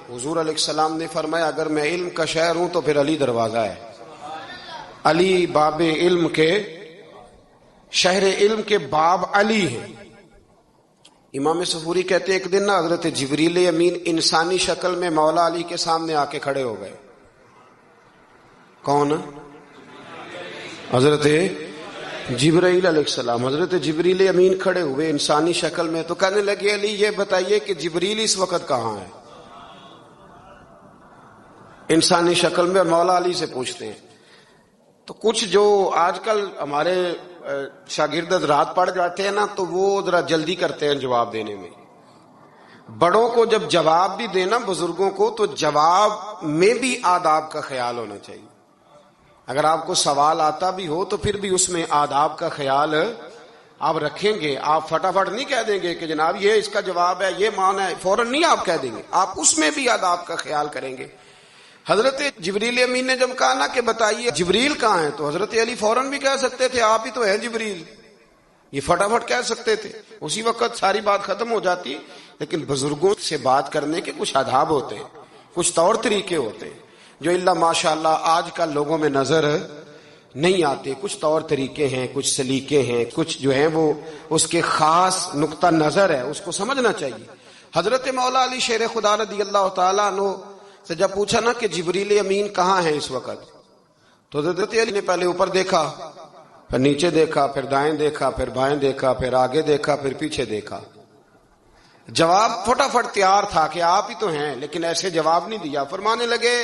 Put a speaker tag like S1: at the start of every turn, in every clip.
S1: حضور علیہ السلام نے فرمایا اگر میں علم کا شہر ہوں تو پھر علی دروازہ ہے. علی باب علم کے، شہر علم کے باب علی ہے. امام صفوری کہتے ہیں ایک دن نا حضرت جبریل امین انسانی شکل میں مولا علی کے سامنے آ کے کھڑے ہو گئے. کون؟ حضرت جبرائیل علیہ السلام. حضرت جبریل امین کھڑے ہوئے انسانی شکل میں، تو کہنے لگے علی یہ بتائیے کہ جبریل اس وقت کہاں ہے؟ انسانی شکل میں. اور مولا علی سے پوچھتے ہیں. تو کچھ جو آج کل ہمارے شاگرد رات پڑھ جاتے ہیں نا تو وہ ذرا جلدی کرتے ہیں جواب دینے میں. بڑوں کو جب جواب بھی دینا بزرگوں کو تو جواب میں بھی آداب کا خیال ہونا چاہیے. اگر آپ کو سوال آتا بھی ہو تو پھر بھی اس میں آداب کا خیال آپ رکھیں گے. آپ فٹافٹ نہیں کہہ دیں گے کہ جناب یہ اس کا جواب ہے، یہ معنی ہے، فوراً نہیں آپ کہہ دیں گے. آپ اس میں بھی آداب کا خیال کریں گے. حضرت جبریل امین نے جب کہا نا کہ بتائیے جبریل کہاں ہے، تو حضرت علی فوراً بھی کہہ سکتے تھے آپ ہی تو ہیں جبریل. یہ فٹافٹ کہہ سکتے تھے، اسی وقت ساری بات ختم ہو جاتی. لیکن بزرگوں سے بات کرنے کے کچھ آداب ہوتے ہیں، کچھ طور طریقے ہوتے ہیں جو اللہ ماشاء اللہ آج کل لوگوں میں نظر نہیں آتے. کچھ طور طریقے ہیں، کچھ سلیقے ہیں، کچھ جو ہیں وہ اس کے خاص نقطہ نظر ہے، اس کو سمجھنا چاہیے. حضرت مولا علی شیر خدا رضی اللہ تعالیٰ عنہ سے جب پوچھا نا کہ جبریل امین کہاں ہے اس وقت، تو حضرت علی نے پہلے اوپر دیکھا، پھر نیچے دیکھا، پھر دائیں دیکھا، پھر بائیں دیکھا، پھر آگے دیکھا، پھر پیچھے دیکھا. جواب فٹافٹ تیار تھا کہ آپ ہی تو ہیں، لیکن ایسے جواب نہیں دیا. فرمانے لگے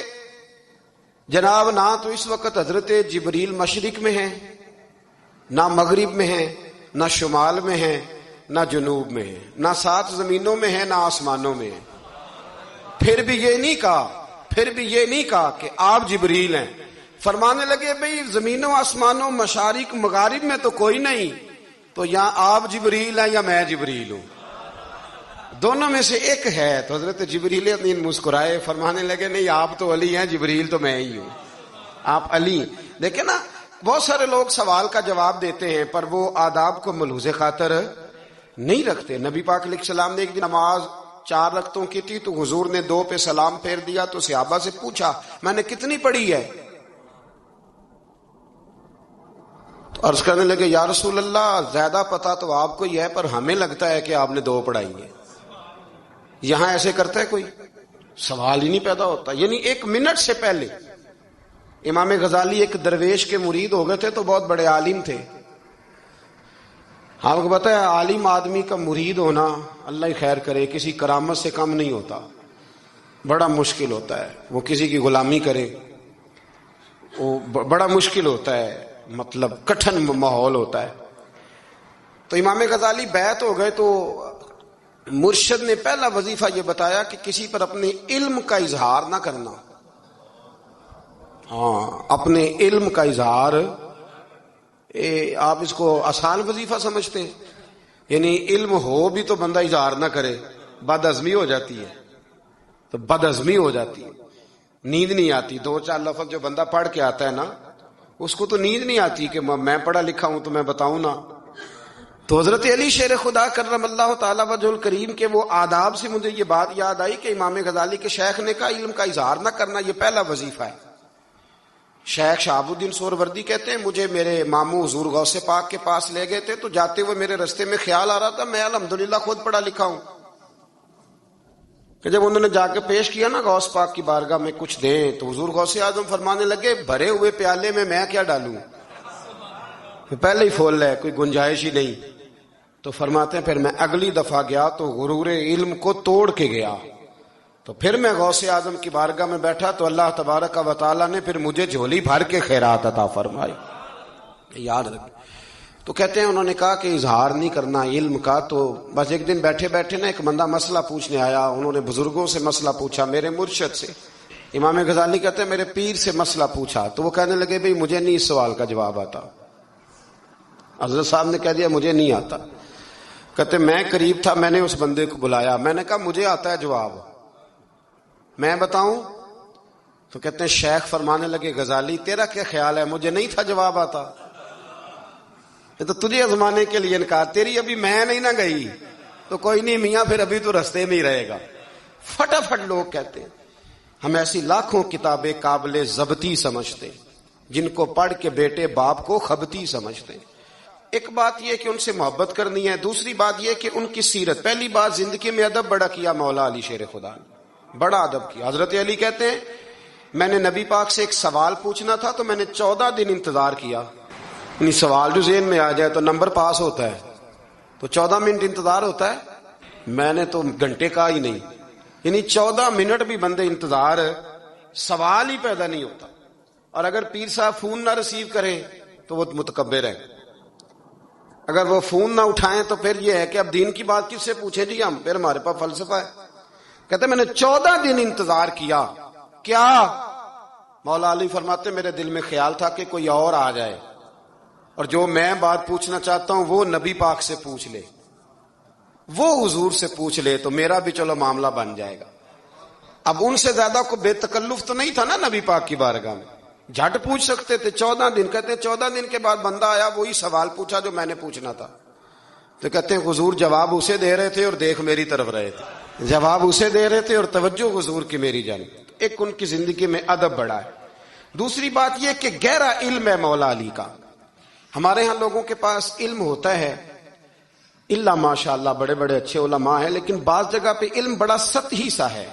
S1: جناب نہ تو اس وقت حضرت جبریل مشرق میں ہیں، نہ مغرب میں ہیں، نہ شمال میں ہیں، نہ جنوب میں ہیں، نہ 7 زمینوں میں ہیں، نہ آسمانوں میں ہیں. پھر بھی یہ نہیں کہا کہ آپ جبریل ہیں. فرمانے لگے بھئی زمینوں آسمانوں مشارق مغارب میں تو کوئی نہیں، تو یا آپ جبریل ہیں یا میں جبریل ہوں، دونوں میں سے ایک ہے. تو حضرت جبریل امین مسکرائے، فرمانے لگے نہیں آپ تو علی ہیں، جبریل تو میں ہی ہوں، آپ علی. دیکھیں نا بہت سارے لوگ سوال کا جواب دیتے ہیں پر وہ آداب کو ملحوظ خاطر نہیں رکھتے. نبی پاک علیہ السلام نے ایک دن نماز 4 رکعتوں کی تھی تو حضور نے 2 پہ سلام پھیر دیا. تو صحابہ سے پوچھا میں نے کتنی پڑھی ہے؟ تو عرض کرنے لگے یا رسول اللہ زیادہ پتا تو آپ کو ہی ہے، پر ہمیں لگتا ہے کہ آپ نے 2 پڑھائی ہیں. یہاں ایسے کرتا ہے کوئی؟ سوال ہی نہیں پیدا ہوتا. یعنی 1 منٹ سے پہلے امام غزالی ایک درویش کے مرید ہو گئے تھے تو بہت بڑے عالم تھے. آپ کو پتا ہے عالم آدمی کا مرید ہونا اللہ ہی خیر کرے کسی کرامت سے کم نہیں ہوتا، بڑا مشکل ہوتا ہے. وہ کسی کی غلامی کرے وہ بڑا مشکل ہوتا ہے، مطلب کٹھن ماحول ہوتا ہے. تو امام غزالی بیعت ہو گئے تو مرشد نے پہلا وظیفہ یہ بتایا کہ کسی پر اپنے علم کا اظہار نہ کرنا. اپنے علم کا اظہار، آپ اس کو آسان وظیفہ سمجھتے ہیں؟ یعنی علم ہو بھی تو بندہ اظہار نہ کرے، بد ہضمی ہو جاتی ہے. تو بد ہضمی ہو جاتی ہے، نیند نہیں آتی. 2-4 لفظ جو بندہ پڑھ کے آتا ہے نا اس کو تو نیند نہیں آتی کہ میں پڑھا لکھا ہوں تو میں بتاؤں نا. تو حضرت علی شیر خدا کرم اللہ تعالی وجہ الکریم کے وہ آداب سے مجھے یہ بات یاد آئی کہ امام غزالی کے شیخ نے کہا علم کا اظہار نہ کرنا یہ پہلا وظیفہ ہے. شیخ شہاب الدین سہروردی کہتے ہیں مجھے میرے ماموں حضور غوث پاک کے پاس لے گئے تھے تو جاتے ہوئے میرے رستے میں خیال آ رہا تھا میں الحمدللہ خود پڑھا لکھا ہوں، کہ جب انہوں نے جا کے پیش کیا نا غوث پاک کی بارگاہ میں کچھ دیں تو حضور غوث اعظم فرمانے لگے بھرے ہوئے پیالے میں کیا ڈالوں، پہلے ہی فول ہے کوئی گنجائش ہی نہیں. تو فرماتے ہیں پھر میں اگلی دفعہ گیا تو غرور علم کو توڑ کے گیا، تو پھر میں غوث اعظم کی بارگاہ میں بیٹھا تو اللہ تبارک و تعالیٰ نے پھر مجھے جھولی بھر کے خیرات عطا فرمائی. یاد رکھ. تو کہتے ہیں انہوں نے کہا کہ اظہار نہیں کرنا علم کا. تو بس ایک دن بیٹھے بیٹھے نا ایک بندہ مسئلہ پوچھنے آیا، انہوں نے بزرگوں سے مسئلہ پوچھا، میرے مرشد سے. امام غزالی کہتے ہیں میرے پیر سے مسئلہ پوچھا تو وہ کہنے لگے بھئی مجھے نہیں اس سوال کا جواب آتا. حضرت صاحب نے کہہ دیا مجھے نہیں آتا. کہتے میں قریب تھا، میں نے اس بندے کو بلایا، میں نے کہا مجھے آتا ہے جواب، میں بتاؤں؟ تو کہتے ہیں شیخ فرمانے لگے غزالی تیرا کیا خیال ہے مجھے نہیں تھا جواب آتا؟ یہ تو تجھے آزمانے کے لیے انکار، تیری ابھی میں نہیں نہ گئی تو کوئی نہیں میاں پھر ابھی تو رستے میں ہی رہے گا. فٹافٹ لوگ کہتے ہیں. ہم ایسی لاکھوں کتابیں قابل ضبطی سمجھتے ہیں جن کو پڑھ کے بیٹے باپ کو خبتی سمجھتے ہیں. ایک بات یہ کہ ان سے محبت کرنی ہے، دوسری بات یہ کہ ان کی سیرت. پہلی بات زندگی میں ادب بڑا کیا مولا علی شیر خدا نے، بڑا ادب کیا. حضرت علی کہتے ہیں میں نے نبی پاک سے ایک سوال پوچھنا تھا تو میں نے 14 دن انتظار کیا. یعنی سوال جو ذہن میں آ جائے تو نمبر پاس ہوتا ہے، تو 14 منٹ انتظار ہوتا ہے. میں نے تو گھنٹے کا ہی نہیں، یعنی 14 منٹ بھی بندے انتظار، سوال ہی پیدا نہیں ہوتا. اور اگر پیر صاحب فون نہ ریسیو کریں تو وہ متکبر ہے، اگر وہ فون نہ اٹھائیں تو پھر یہ ہے کہ اب دین کی بات کس سے پوچھیں جی ہم، پھر ہمارے پاس فلسفہ ہے. کہتے میں نے 14 دن انتظار کیا. کیا؟ مولا علی فرماتے میرے دل میں خیال تھا کہ کوئی اور آ جائے اور جو میں بات پوچھنا چاہتا ہوں وہ نبی پاک سے پوچھ لے، وہ حضور سے پوچھ لے تو میرا بھی چلو معاملہ بن جائے گا. اب ان سے زیادہ کو بے تکلف تو نہیں تھا نا نبی پاک کی بارگاہ میں، جھٹ پوچھ سکتے تھے. 14 دن کہتے ہیں 14 دن کے بعد بندہ آیا، وہی سوال پوچھا جو میں نے پوچھنا تھا. تو کہتے ہیں حضور جواب اسے دے رہے تھے اور دیکھ میری طرف رہے تھے. جواب اسے دے رہے تھے اور توجہ حضور کی میری جانب. ایک ان کی زندگی میں ادب بڑا ہے. دوسری بات یہ کہ گہرا علم ہے مولا علی کا. ہمارے ہاں لوگوں کے پاس علم ہوتا ہے اللہ ماشاء اللہ بڑے بڑے اچھے علماء ہیں، لیکن بعض جگہ پہ علم بڑا سطحی سا ہے،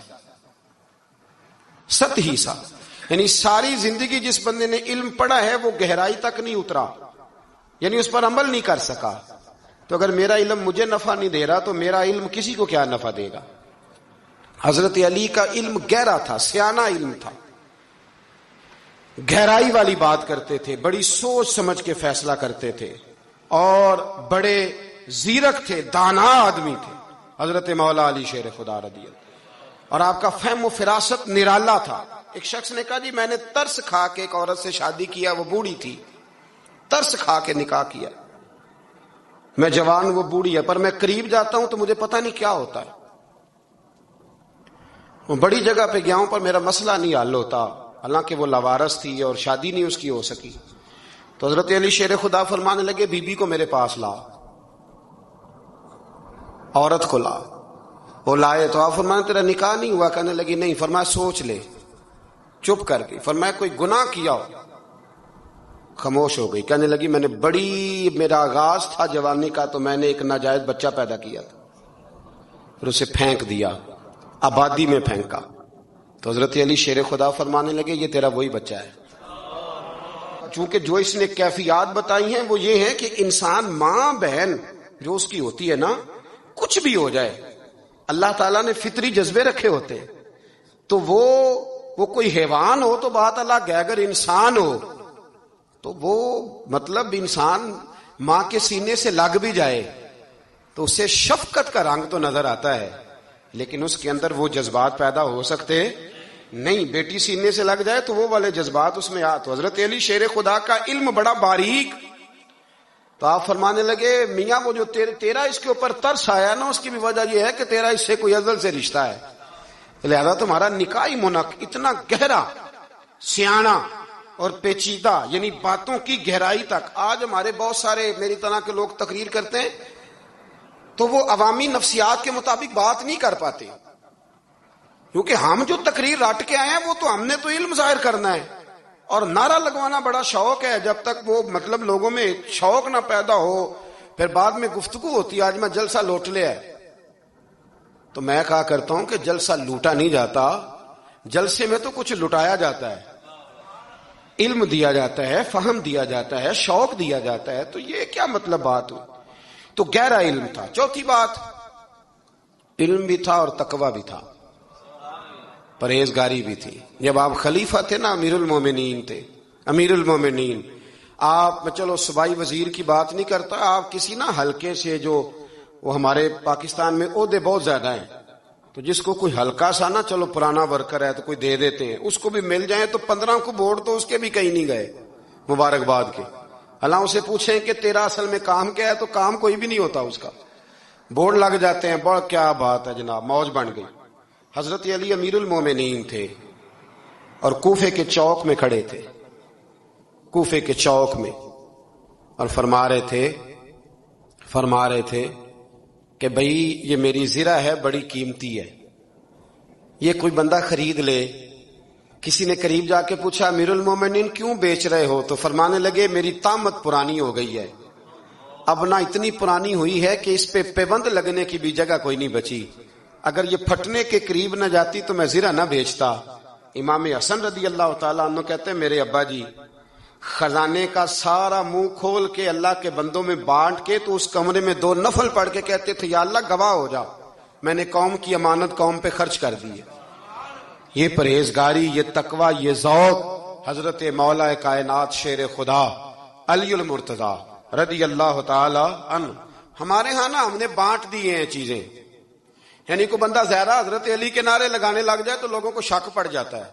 S1: سطحی سا. یعنی ساری زندگی جس بندے نے علم پڑھا ہے وہ گہرائی تک نہیں اترا، یعنی اس پر عمل نہیں کر سکا. تو اگر میرا علم مجھے نفع نہیں دے رہا تو میرا علم کسی کو کیا نفع دے گا. حضرت علی کا علم گہرا تھا، سیانہ علم تھا، گہرائی والی بات کرتے تھے، بڑی سوچ سمجھ کے فیصلہ کرتے تھے اور بڑے زیرک تھے، دانا آدمی تھے حضرت مولا علی شیر خدا رضی اللہ. اور آپ کا فہم و فراست نرالا تھا. ایک شخص نے کہا جی میں نے ترس کھا کے ایک عورت سے شادی کیا، وہ بوڑھی تھی، ترس کھا کے نکاح کیا. میں جوان، وہ بوڑھی ہے، پر میں قریب جاتا ہوں تو مجھے پتہ نہیں کیا ہوتا ہے. وہ بڑی جگہ پہ گیا ہوں پر میرا مسئلہ نہیں حل ہوتا، حالانکہ وہ لاوارث تھی اور شادی نہیں اس کی ہو سکی. تو حضرت علی شیر خدا فرمانے لگے بی بی کو میرے پاس لا، عورت کو لا. وہ لائے تو آپ فرمانے تیرا نکاح نہیں ہوا؟ کہنے لگی نہیں. فرمایا سوچ لے. چپ کر گئی. فرمایا کوئی گناہ کیا ہو؟ خاموش ہو گئی. کہنے لگی میں نے میرا آغاز تھا جوانی کا تو میں نے ایک ناجائز بچہ پیدا کیا تھا، پھر اسے پھینک دیا، آبادی میں پھینکا. تو حضرت علی شیر خدا فرمانے لگے یہ تیرا وہی بچہ ہے. چونکہ جو اس نے کیفیات بتائی ہیں وہ یہ ہے کہ انسان ماں بہن جو اس کی ہوتی ہے نا، کچھ بھی ہو جائے اللہ تعالیٰ نے فطری جذبے رکھے ہوتے ہیں. تو وہ کوئی حیوان ہو تو بات الگ ہے، اگر انسان ہو تو وہ مطلب انسان ماں کے سینے سے لگ بھی جائے تو اسے شفقت کا رنگ تو نظر آتا ہے، لیکن اس کے اندر وہ جذبات پیدا ہو سکتے نہیں. بیٹی سینے سے لگ جائے تو وہ والے جذبات اس میں تو حضرت علی شیر خدا کا علم بڑا باریک. تو آپ فرمانے لگے میاں وہ جو تیرا اس کے اوپر ترس آیا نا، اس کی بھی وجہ یہ ہے کہ تیرا اس سے کوئی ازل سے رشتہ ہے، لہذا تمہارا نکاحی منق اتنا گہرا، سیاںہ اور پیچیدہ، یعنی باتوں کی گہرائی تک. آج ہمارے بہت سارے میری طرح کے لوگ تقریر کرتے ہیں تو وہ عوامی نفسیات کے مطابق بات نہیں کر پاتے، کیونکہ ہم جو تقریر رٹ کے آئے ہیں وہ تو ہم نے تو علم ظاہر کرنا ہے. اور نعرہ لگوانا بڑا شوق ہے، جب تک وہ مطلب لوگوں میں شوق نہ پیدا ہو پھر بعد میں گفتگو ہوتی ہے. آج میں جلسہ لوٹ لیا ہے تو میں کہا کرتا ہوں کہ جلسہ لوٹا نہیں جاتا، جلسے میں تو کچھ لٹایا جاتا ہے، علم دیا جاتا ہے، فہم دیا جاتا ہے، شوق دیا جاتا ہے. تو یہ کیا مطلب بات ہوئی؟ تو گہرا علم تھا. چوتھی بات، علم بھی تھا اور تقوی بھی تھا، پرہیزگاری بھی تھی. جب آپ خلیفہ تھے نا، امیر المومنین تھے، امیر المومنین. آپ چلو صوبائی وزیر کی بات نہیں کرتا، آپ کسی نا حلقے سے، جو وہ ہمارے پاکستان میں عہدے بہت زیادہ ہیں، تو جس کو کوئی ہلکا سا نا چلو پرانا ورکر ہے تو کوئی دے دیتے ہیں، اس کو بھی مل جائیں تو 15 کو ووٹ تو اس کے بھی کہیں نہیں گئے مبارکباد کے. اللہ اسے پوچھیں کہ تیرا اصل میں کام کیا ہے تو کام کوئی بھی نہیں ہوتا اس کا، بورڈ لگ جاتے ہیں. بڑا کیا بات ہے جناب، موج بن گئی. حضرت علی امیر المومنین تھے اور کوفے کے چوک میں کھڑے تھے، کوفے کے چوک میں، اور فرما رہے تھے کہ بھئی یہ میری زرہ ہے، بڑی قیمتی ہے، یہ کوئی بندہ خرید لے. کسی نے قریب جا کے پوچھا امیر المومنین کیوں بیچ رہے ہو؟ تو فرمانے لگے میری طامت پرانی ہو گئی ہے، اب نہ اتنی پرانی ہوئی ہے کہ اس پہ پیبند لگنے کی بھی جگہ کوئی نہیں بچی، اگر یہ پھٹنے کے قریب نہ جاتی تو میں زرہ نہ بیچتا. امام حسن رضی اللہ تعالیٰ عنہ کہتے ہیں میرے ابا جی خزانے کا سارا منہ کھول کے اللہ کے بندوں میں بانٹ کے تو اس کمرے میں 2 نفل پڑھ کے کہتے تھے یا اللہ گواہ ہو جا میں نے قوم کی امانت قوم پہ خرچ کر دی ہے. یہ پرہیزگاری، یہ تقوی، یہ ذوق حضرت مولا کائنات شیر خدا علی المرتضیٰ رضی اللہ تعالی عنہ. ہمارے ہاں نا ہم نے بانٹ دیے ہیں چیزیں، یعنی کوئی بندہ زہرا حضرت علی کے نعرے لگانے لگ جائے تو لوگوں کو شک پڑ جاتا ہے.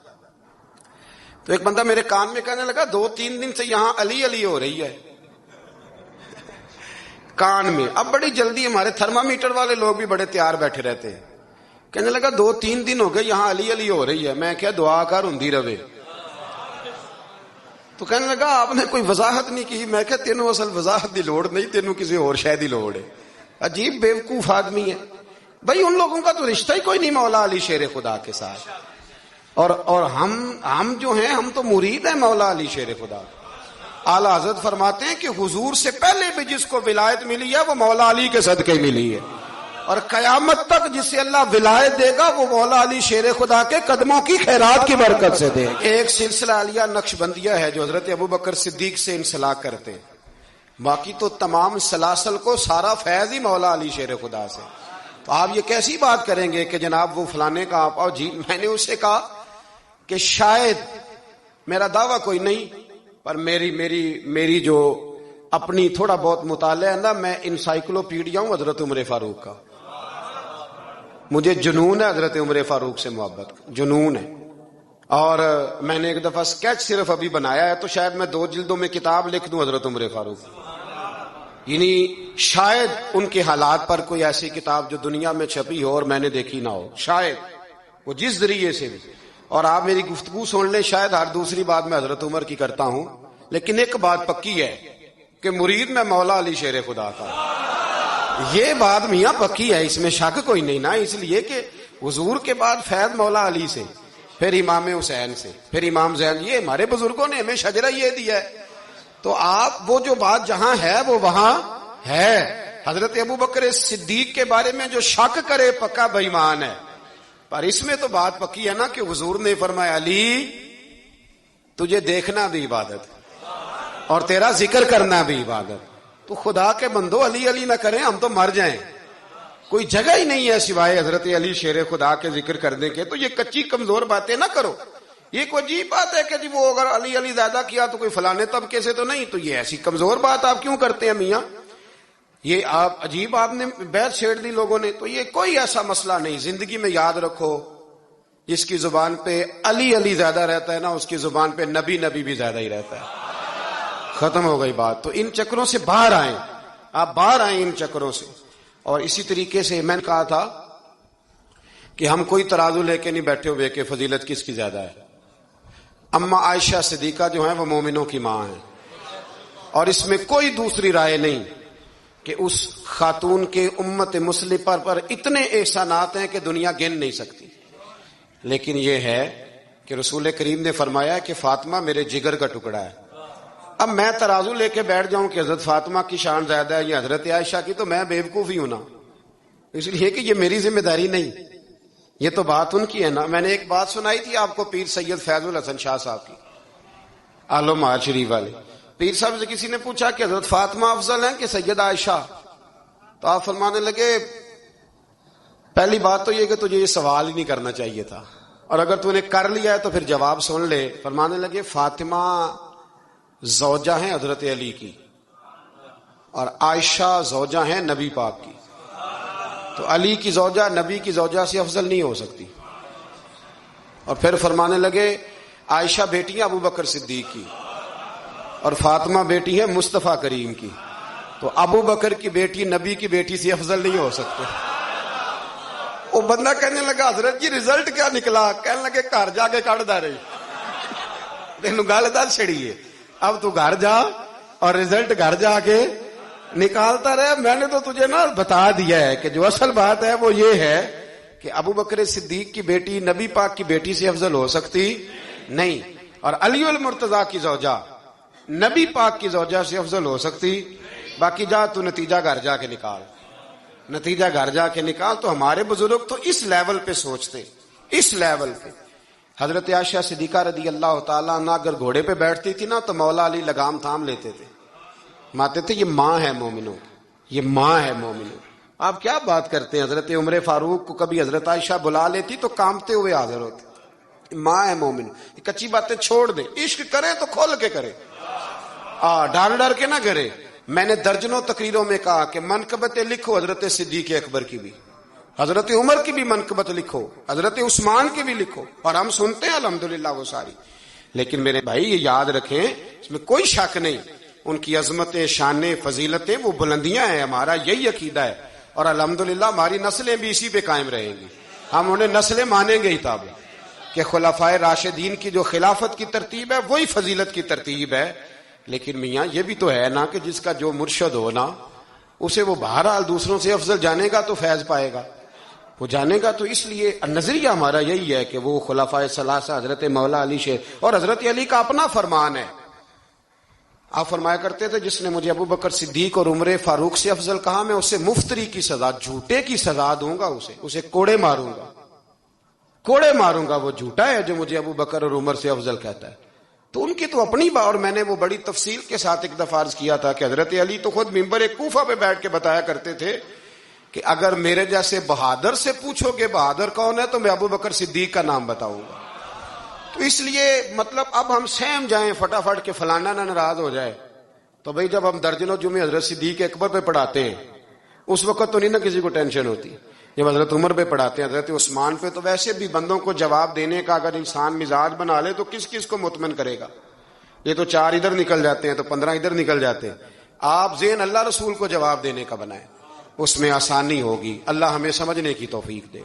S1: تو ایک بندہ میرے کان میں کہنے لگا 2-3 دن سے یہاں علی علی ہو رہی ہے کان میں. اب بڑی جلدی ہمارے تھرمامیٹر والے لوگ بھی بڑے تیار بیٹھے رہتے ہیں. کہنے لگا 2-3 دن ہو گئے یہاں علی علی ہو رہی ہے. میں کیا دعا کر ہندی رہے. تو کہنے لگا آپ نے کوئی وضاحت نہیں کی. میں کہا تینوں اصل وضاحت دی لوڑ نہیں، تینوں کسی اور شے دی لوڑ ہے. عجیب بیوقوف آدمی ہے بھائی. ان لوگوں کا تو رشتہ ہی کوئی نہیں مولا علی شیر خدا کے ساتھ. اور ہم جو ہیں ہم تو مرید ہیں مولا علی شیر خدا. اعلی حضرت فرماتے ہیں کہ حضور سے پہلے بھی جس کو ولایت ملی ہے وہ مولا علی کے صدقے ملی ہے، اور قیامت تک جسے اللہ ولایت دے گا وہ مولا علی شیر خدا کے قدموں کی خیرات کی برکت سے دے گا. ایک سلسلہ علیہ نقشبندیہ ہے جو حضرت ابوبکر صدیق سے انسلاک کرتے ہیں، باقی تو تمام سلاسل کو سارا فیض ہی مولا علی شیر خدا سے. تو آپ یہ کیسی بات کریں گے کہ جناب وہ فلانے کا آپ آؤ جی. میں نے اسے کہا کہ شاید میرا دعویٰ کوئی نہیں پر میری جو اپنی تھوڑا بہت مطالعہ ہے نا، میں انسائکلوپیڈیا ہوں حضرت عمر فاروق کا. مجھے جنون ہے حضرت عمر فاروق سے محبت، جنون ہے. اور میں نے ایک دفعہ سکیچ صرف ابھی بنایا ہے تو شاید میں 2 جلدوں میں کتاب لکھ دوں حضرت عمر فاروق. یعنی شاید ان کے حالات پر کوئی ایسی کتاب جو دنیا میں چھپی ہو اور میں نے دیکھی نہ ہو، شاید وہ جس ذریعے سے بھی. اور آپ میری گفتگو سن لیں، شاید ہر دوسری بات میں حضرت عمر کی کرتا ہوں، لیکن ایک بات پکی ہے کہ مرید میں مولا علی شیر خدا کا. یہ بات میاں پکی ہے، اس میں شک کوئی نہیں نا. اس لیے کہ حضور کے بعد فیض مولا علی سے، پھر امام حسین سے، پھر امام زین. یہ ہمارے بزرگوں نے ہمیں شجرہ یہ دیا ہے. تو آپ وہ جو بات جہاں ہے وہ وہاں ہے. حضرت ابوبکر صدیق کے بارے میں جو شک کرے پکا بے ایمان ہے. پر اس میں تو بات پکی ہے نا کہ حضور نے فرمایا علی تجھے دیکھنا بھی عبادت اور تیرا ذکر کرنا بھی عبادت. تو خدا کے بندو علی علی نہ کریں، ہم تو مر جائیں. کوئی جگہ ہی نہیں ہے سوائے حضرت علی شیر خدا کے ذکر کرنے کے. تو یہ کچی کمزور باتیں نہ کرو. یہ کوئی عجیب بات ہے کہ جی وہ اگر علی علی زیادہ کیا تو کوئی فلانے طبقے سے تو نہیں. تو یہ ایسی کمزور بات آپ کیوں کرتے ہیں میاں؟ یہ آپ عجیب آپ نے بیعت چھیڑ دی لوگوں نے. تو یہ کوئی ایسا مسئلہ نہیں. زندگی میں یاد رکھو جس کی زبان پہ علی علی زیادہ رہتا ہے نا، اس کی زبان پہ نبی نبی بھی زیادہ ہی رہتا ہے. ختم ہو گئی بات. تو ان چکروں سے باہر آئیں، آپ باہر آئیں ان چکروں سے. اور اسی طریقے سے میں نے کہا تھا کہ ہم کوئی ترازو لے کے نہیں بیٹھے ہوئے کہ فضیلت کس کی زیادہ ہے. اما عائشہ صدیقہ جو ہیں وہ مومنوں کی ماں ہیں، اور اس میں کوئی دوسری رائے نہیں کہ اس خاتون کے امت مسلمہ پر اتنے احسانات ہیں کہ دنیا گن نہیں سکتی. لیکن یہ ہے کہ رسول کریم نے فرمایا کہ فاطمہ میرے جگر کا ٹکڑا ہے. اب میں ترازو لے کے بیٹھ جاؤں کہ حضرت فاطمہ کی شان زیادہ ہے یا حضرت عائشہ کی، تو میں بیوقوف ہی ہوں نا. اس لیے کہ یہ میری ذمہ داری نہیں، یہ تو بات ان کی ہے نا. میں نے ایک بات سنائی تھی آپ کو پیر سید فیض الحسن شاہ صاحب کی، عالم شریف والے. پیر صاحب سے کسی نے پوچھا کہ حضرت فاطمہ افضل ہیں کہ سیدہ عائشہ؟ تو آپ فرمانے لگے پہلی بات تو یہ کہ تجھے یہ سوال ہی نہیں کرنا چاہیے تھا، اور اگر تو نے کر لیا ہے تو پھر جواب سن لے. فرمانے لگے فاطمہ زوجہ ہیں حضرت علی کی، اور عائشہ زوجہ ہیں نبی پاک کی. تو علی کی زوجہ نبی کی زوجہ سے افضل نہیں ہو سکتی. اور پھر فرمانے لگے عائشہ بیٹی ابو بکر صدیق کی اور فاطمہ بیٹی ہے مصطفیٰ کریم کی. تو ابو بکر کی بیٹی نبی کی بیٹی سے افضل نہیں ہو سکتے. وہ بندہ کہنے لگا حضرت جی رزلٹ کیا نکلا؟ کہنے لگے گھر جا کے کٹ دا رہی تینوں گل دس چھڑی ہے. اب تو گھر جا اور رزلٹ گھر جا کے نکالتا رہے. میں نے تو تجھے نا بتا دیا ہے کہ جو اصل بات ہے وہ یہ ہے کہ ابو بکر صدیق کی بیٹی نبی پاک کی بیٹی سے افضل ہو سکتی نہیں، اور علی المرتضیٰ کی زوجہ نبی پاک کی زوجہ سے افضل ہو سکتی؟ باقی جا تو نتیجہ گھر جا کے نکال، نتیجہ گھر جا کے نکال۔ تو ہمارے بزرگ تو اس لیول پہ سوچتے، اس لیول پہ۔ حضرت عائشہ صدیقہ رضی اللہ تعالیٰ عنہ اگر گھوڑے پہ بیٹھتی تھی نا تو مولا علی لگام تھام لیتے تھے، ماتے تھے یہ ماں ہے مومنوں، یہ ماں ہے مومنوں۔ آپ کیا بات کرتے ہیں، حضرت عمر فاروق کو کبھی حضرت عائشہ بلا لیتی تو کانپتے ہوئے حاضر ہوتے، ماں ہے مومن۔ یہ کچی باتیں چھوڑ دیں، عشق کرے تو کھول کے کرے، ڈر ڈر کے نہ کرے۔ میں نے درجنوں تقریروں میں کہا کہ منقبتیں لکھو حضرت صدیق اکبر کی بھی، حضرت عمر کی بھی منقبت لکھو، حضرت عثمان کی بھی لکھو، اور ہم سنتے ہیں الحمدللہ وہ ساری۔ لیکن میرے بھائی یہ یاد رکھیں، اس میں کوئی شک نہیں، ان کی عظمتیں، شانیں، فضیلتیں وہ بلندیاں ہیں، ہمارا یہی عقیدہ ہے، اور الحمدللہ ہماری نسلیں بھی اسی پہ قائم رہیں گی۔ ہم انہیں نسلیں مانیں گے ہی تاب کہ خلفائے راشدین کی جو خلافت کی ترتیب ہے وہی فضیلت کی ترتیب ہے۔ لیکن میاں یہ بھی تو ہے نا کہ جس کا جو مرشد ہو نا اسے وہ بہرحال دوسروں سے افضل جانے گا تو فیض پائے گا، وہ جانے گا۔ تو اس لیے نظریہ ہمارا یہی ہے کہ وہ خلفائے ثلاثہ حضرت مولا علی سے، اور حضرت علی کا اپنا فرمان ہے، آپ فرمایا کرتے تھے جس نے مجھے ابو بکر صدیق اور عمر فاروق سے افضل کہا میں اسے مفتری کی سزا، جھوٹے کی سزا دوں گا، اسے کوڑے ماروں گا، کوڑے ماروں گا، وہ جھوٹا ہے جو مجھے ابو بکر اور عمر سے افضل کہتا ہے۔ تو ان کی تو اپنی بات، اور میں نے وہ بڑی تفصیل کے ساتھ ایک دفعہ عرض کیا تھا کہ حضرت علی تو خود ممبر کوفہ پہ بیٹھ کے بتایا کرتے تھے کہ اگر میرے جیسے بہادر سے پوچھو کہ بہادر کون ہے تو میں ابو بکر صدیق کا نام بتاؤں گا۔ تو اس لیے مطلب اب ہم سہم جائیں فٹافٹ کہ فلانا نہ ناراض ہو جائے، تو بھئی جب ہم درجنوں جمعے حضرت صدیق اکبر پہ پڑھاتے ہیں اس وقت تو نہیں نا کسی کو ٹینشن ہوتی، جب حضرت عمر پہ پڑھاتے ہیں، حضرت عثمان پہ، تو ویسے بھی بندوں کو جواب دینے کا اگر انسان مزاج بنا لے تو کس کس کو مطمئن کرے گا؟ یہ تو 4 ادھر نکل جاتے ہیں تو 15 ادھر نکل جاتے ہیں۔ آپ ذہن اللہ رسول کو جواب دینے کا بنائیں، اس میں آسانی ہوگی۔ اللہ ہمیں سمجھنے کی توفیق دے۔